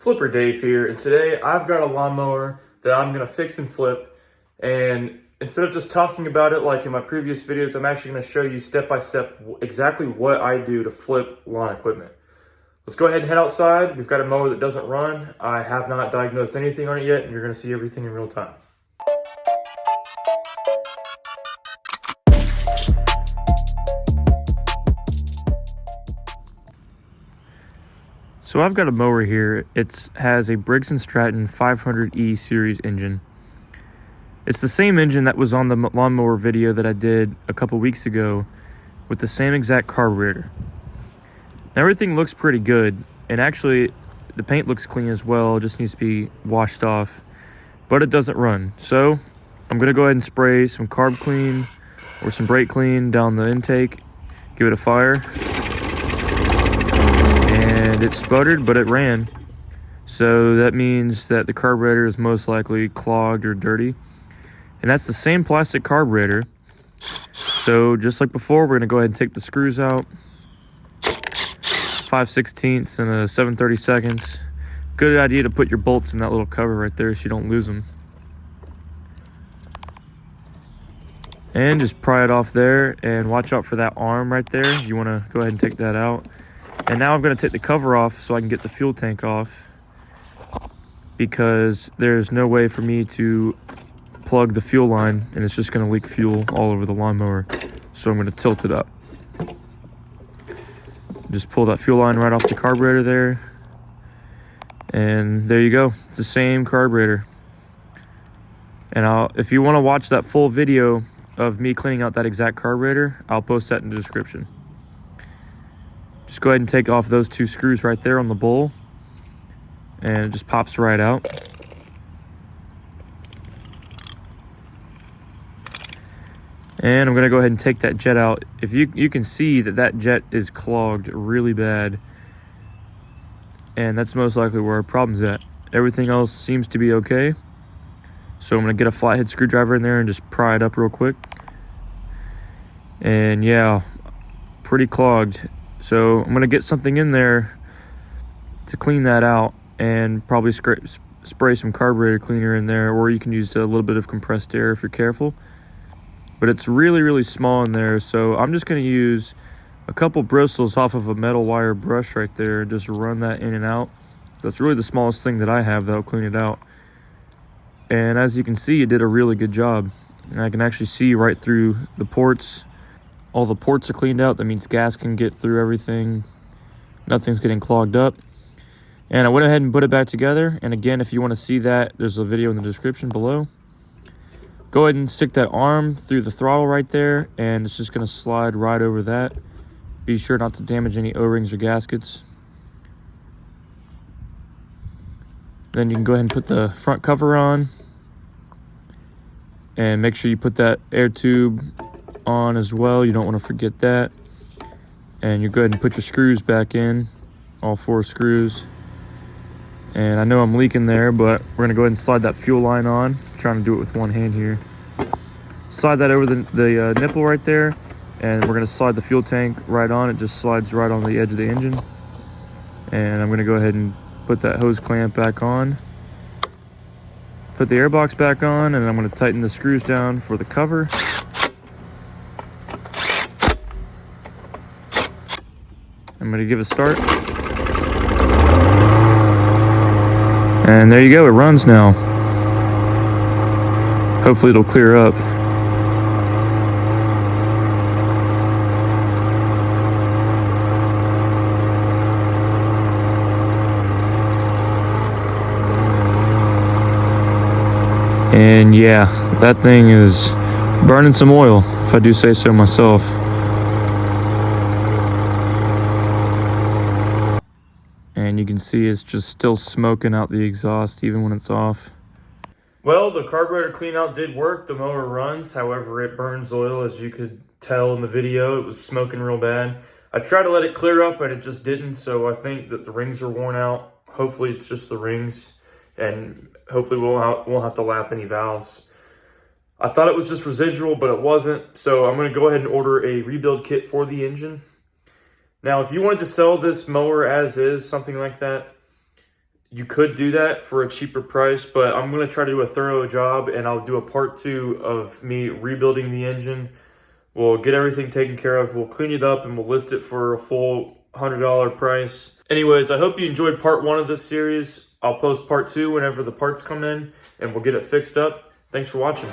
Flipper Dave here, and today I've got a lawnmower that I'm going to fix and flip. And instead of just talking about it like in my previous videos, I'm actually going to show you step by step exactly what I do to flip lawn equipment. Let's go ahead and head outside. We've got a mower that doesn't run. I have not diagnosed anything on it yet, and you're going to see everything in real time. So I've got a mower here. It has a Briggs & Stratton 500E series engine. It's the same engine that was on the lawnmower video that I did a couple weeks ago with the same exact carburetor. Now everything looks pretty good, and actually the paint looks clean as well. It just needs to be washed off, but it doesn't run. So I'm gonna go ahead and spray some carb clean or some brake clean down the intake, give it a fire. And it sputtered, but it ran. So that means that the carburetor is most likely clogged or dirty. And that's the same plastic carburetor. So just like before, we're gonna go ahead and take the screws out. 5/16 and a 7/32. Good idea to put your bolts in that little cover right there so you don't lose them. And just pry it off there, and watch out for that arm right there. You wanna go ahead and take that out. And now I'm going to take the cover off so I can get the fuel tank off, because there's no way for me to plug the fuel line and it's just going to leak fuel all over the lawnmower. So I'm going to tilt it up. Just pull that fuel line right off the carburetor there. And there you go. It's the same carburetor. And if you want to watch that full video of me cleaning out that exact carburetor, I'll post that in the description. Just go ahead and take off those two screws right there on the bowl, and it just pops right out. And I'm going to go ahead and take that jet out. If you can see that jet is clogged really bad, and that's most likely where our problem's at. Everything else seems to be okay. So I'm going to get a flathead screwdriver in there and just pry it up real quick. And yeah, pretty clogged. So I'm going to get something in there to clean that out, and probably spray some carburetor cleaner in there, or you can use a little bit of compressed air if you're careful. But it's really, really small in there, so I'm just going to use a couple bristles off of a metal wire brush right there and just run that in and out. That's really the smallest thing that I have that'll clean it out. And as you can see, it did a really good job. And I can actually see right through the ports. All the ports are cleaned out. That means gas can get through everything. Nothing's getting clogged up. And I went ahead and put it back together. And again, if you want to see that, there's a video in the description below. Go ahead and stick that arm through the throttle right there, and it's just going to slide right over that. Be sure not to damage any O-rings or gaskets. Then you can go ahead and put the front cover on. And make sure you put that air tube on as well. You don't want to forget that. And you go ahead and put your screws back in, all 4 screws. And I know I'm leaking there, but we're gonna go ahead and slide that fuel line on. I'm trying to do it with one hand here. Slide that over the nipple right there, and we're gonna slide the fuel tank right on. It just slides right on the edge of the engine. And I'm gonna go ahead and put that hose clamp back on. Put the airbox back on, and I'm gonna tighten the screws down for the cover. I'm going to give it a start. And there you go, it runs now. Hopefully it'll clear up. And yeah, that thing is burning some oil, if I do say so myself. And you can see it's just still smoking out the exhaust even when it's off. Well, the carburetor cleanout did work. The mower runs, however it burns oil, as you could tell in the video. It was smoking real bad. I tried to let it clear up, but it just didn't, so I think that the rings are worn out. Hopefully it's just the rings, and hopefully we won't have to lap any valves. I thought it was just residual, but it wasn't, so I'm going to go ahead and order a rebuild kit for the engine. Now, if you wanted to sell this mower as is, something like that, you could do that for a cheaper price, but I'm gonna try to do a thorough job, and I'll do a part 2 of me rebuilding the engine. We'll get everything taken care of, we'll clean it up, and we'll list it for a full $100 price. Anyways, I hope you enjoyed part 1 of this series. I'll post part 2 whenever the parts come in, and we'll get it fixed up. Thanks for watching.